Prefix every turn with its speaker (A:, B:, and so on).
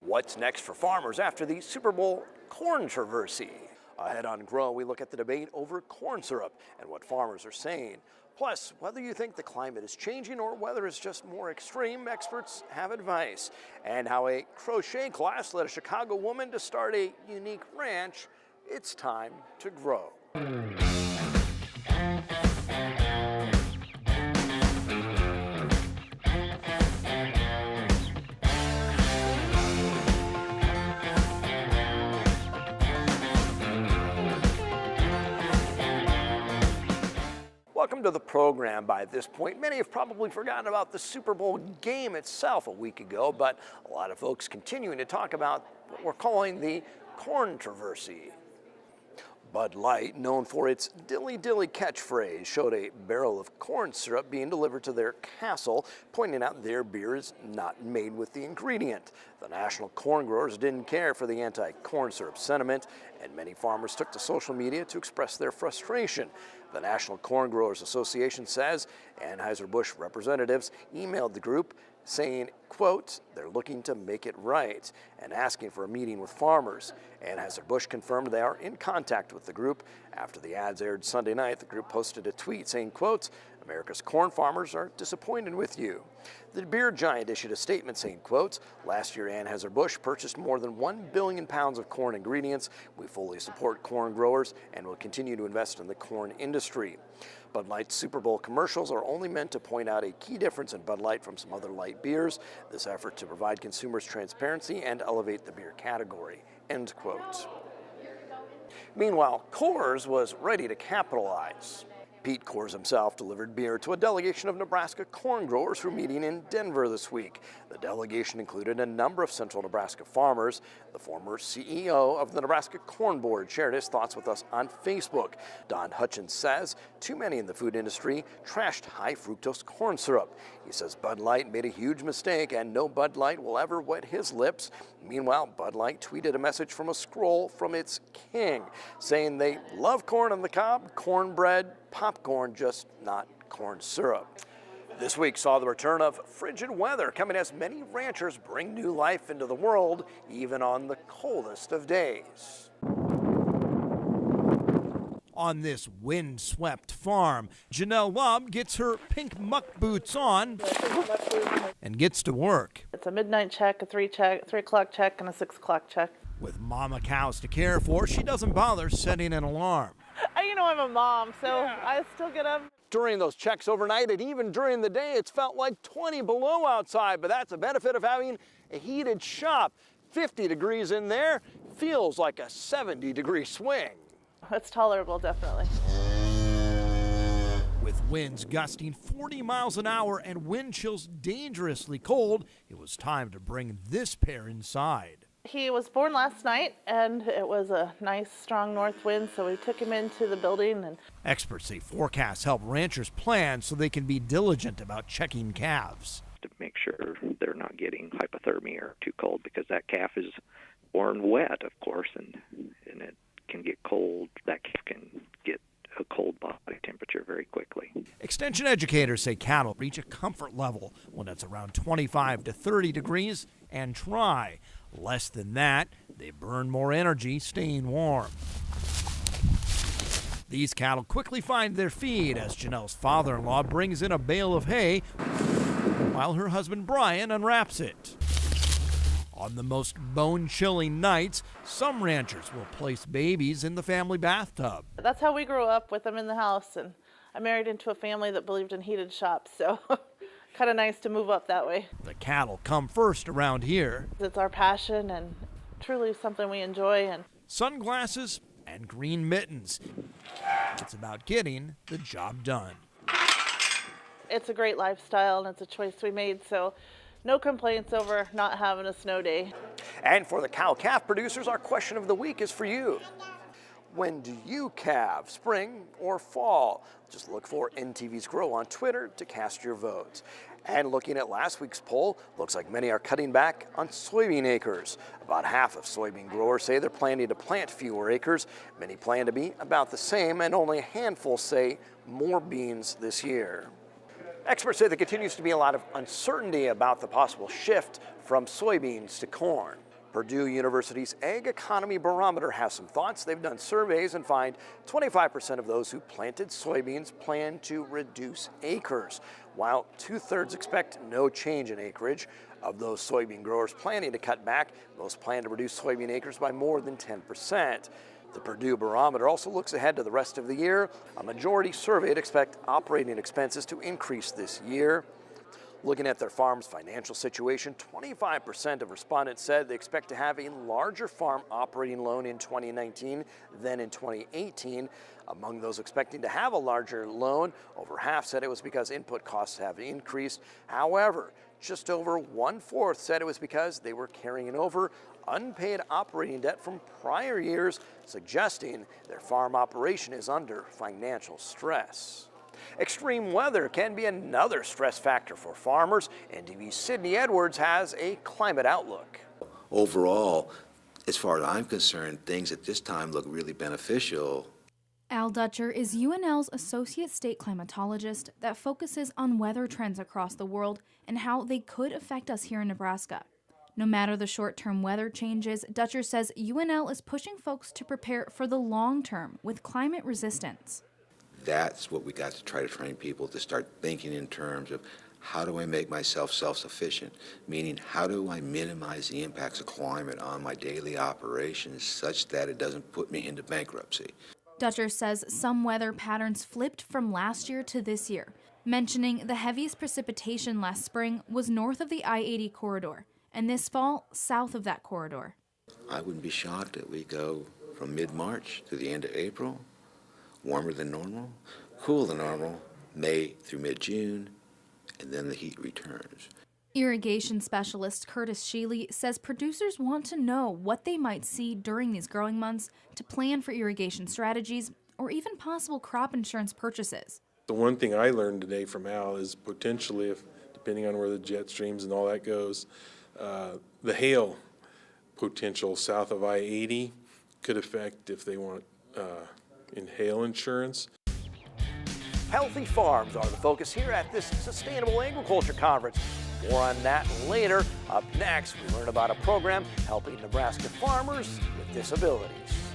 A: What's next for farmers after the Super Bowl controversy? Ahead on Grow, we look at the debate over corn syrup and what farmers are saying. Plus, whether you think the climate is changing or whether it's just more extreme, experts have advice. And how a crochet class led a Chicago woman to start a unique ranch. It's time to grow. Welcome to the program. By this point, many have probably forgotten about the Super Bowl game itself a week ago, but a lot of folks continuing to talk about what we're calling the controversy. Bud Light, known for its dilly dilly catchphrase, showed a barrel of corn syrup being delivered to their castle, pointing out their beer is not made with the ingredient. The national corn growers didn't care for the anti-corn syrup sentiment, and many farmers took to social media to express their frustration. The National Corn Growers Association says Anheuser-Busch representatives emailed the group saying, quote, they're looking to make it right and asking for a meeting with farmers. Anheuser-Busch confirmed they are in contact with the group. After the ads aired Sunday night, the group posted a tweet saying, quote, America's corn farmers are disappointed with you. The beer giant issued a statement saying, quote, last year Anheuser-Busch purchased more than 1 billion pounds of corn ingredients. We fully support corn growers and will continue to invest in the corn industry. Bud Light's Super Bowl commercials are only meant to point out a key difference in Bud Light from some other light beers. This effort to provide consumers transparency and elevate the beer category, end quote. Meanwhile, Coors was ready to capitalize. Pete Coors himself delivered beer to a delegation of Nebraska corn growers who are meeting in Denver this week. The delegation included a number of central Nebraska farmers. The former CEO of the Nebraska Corn Board shared his thoughts with us on Facebook. Don Hutchins says too many in the food industry trashed high fructose corn syrup. He says Bud Light made a huge mistake and no Bud Light will ever wet his lips. Meanwhile, Bud Light tweeted a message from a scroll from its king saying they love corn on the cob, cornbread, popcorn, just not corn syrup. This week saw the return of frigid weather coming as many ranchers bring new life into the world, even on the coldest of days. On this wind-swept farm, Janelle Lubb gets her pink muck boots on and gets to work.
B: It's a midnight check, a 3 o'clock check, and a 6 o'clock check.
A: With mama cows to care for, she doesn't bother setting an alarm.
B: You know, I'm a mom, so I still get up.
A: During those checks overnight and even during the day, it's felt like 20 below outside, but that's a benefit of having a heated shop. 50 degrees in there feels like a 70-degree swing.
B: It's tolerable, definitely.
A: With winds gusting 40 miles an hour and wind chills dangerously cold, it was time to bring this pair inside.
B: He was born last night, and it was a nice, strong north wind, so we took him into the building. And
A: experts say forecasts help ranchers plan so they can be diligent about checking calves.
C: To make sure they're not getting hypothermia or too cold, because that calf is born wet, of course, and it can get cold. That calf can get a cold body temperature very quickly.
A: Extension educators say cattle reach a comfort level when it's around 25 to 30 degrees and dry. Less than that, they burn more energy staying warm. These cattle quickly find their feed as Janelle's father-in-law brings in a bale of hay while her husband Brian unwraps it. On the most bone-chilling nights, some ranchers will place babies in the family bathtub.
B: That's how we grew up, with them in the house, and I married into a family that believed in heated shops, so kind of nice to move up that way.
A: The cattle come first around here.
B: It's our passion and truly something we enjoy. And
A: sunglasses and green mittens. It's about getting the job done.
B: It's a great lifestyle and it's a choice we made, so no complaints over not having a snow day.
A: And for the cow-calf producers, our question of the week is for you. When do you calve, spring or fall? Just look for NTV's Grow on Twitter to cast your vote. And looking at last week's poll, looks like many are cutting back on soybean acres. About half of soybean growers say they're planning to plant fewer acres. Many plan to be about the same, and only a handful say more beans this year. Experts say there continues to be a lot of uncertainty about the possible shift from soybeans to corn. Purdue University's Ag Economy Barometer has some thoughts. They've done surveys and find 25% of those who planted soybeans plan to reduce acres, while 2/3 expect no change in acreage. Of those soybean growers planning to cut back, most plan to reduce soybean acres by more than 10%. The Purdue Barometer also looks ahead to the rest of the year. A majority surveyed expect operating expenses to increase this year. Looking at their farm's financial situation, 25% of respondents said they expect to have a larger farm operating loan in 2019 than in 2018. Among those expecting to have a larger loan, over half said it was because input costs have increased. However, just over 1/4 said it was because they were carrying over unpaid operating debt from prior years, suggesting their farm operation is under financial stress. Extreme weather can be another stress factor for farmers. NTV's Sydney Edwards has a climate outlook.
D: Overall, as far as I'm concerned, things at this time look really beneficial.
E: Al Dutcher is UNL's associate state climatologist that focuses on weather trends across the world and how they could affect us here in Nebraska. No matter the short-term weather changes, Dutcher says UNL is pushing folks to prepare for the long term with climate resistance.
D: That's what we got to try to train people to start thinking in terms of how do I make myself self-sufficient, meaning how do I minimize the impacts of climate on my daily operations such that it doesn't put me into bankruptcy.
E: Dutcher says some weather patterns flipped from last year to this year, mentioning the heaviest precipitation last spring was north of the I-80 corridor, and this fall, south of that corridor.
D: I wouldn't be shocked if we go from mid-March to the end of April, warmer than normal, cooler than normal, May through mid-June, and then the heat returns.
E: Irrigation specialist Curtis Sheely says producers want to know what they might see during these growing months to plan for irrigation strategies or even possible crop insurance purchases.
F: The one thing I learned today from Al is potentially, if depending on where the jet streams and all that goes, the hail potential south of I-80 could affect if they want in hail insurance.
A: Healthy farms are the focus here at this Sustainable Agriculture Conference. More on that later. Up next, we learn about a program helping Nebraska farmers with disabilities.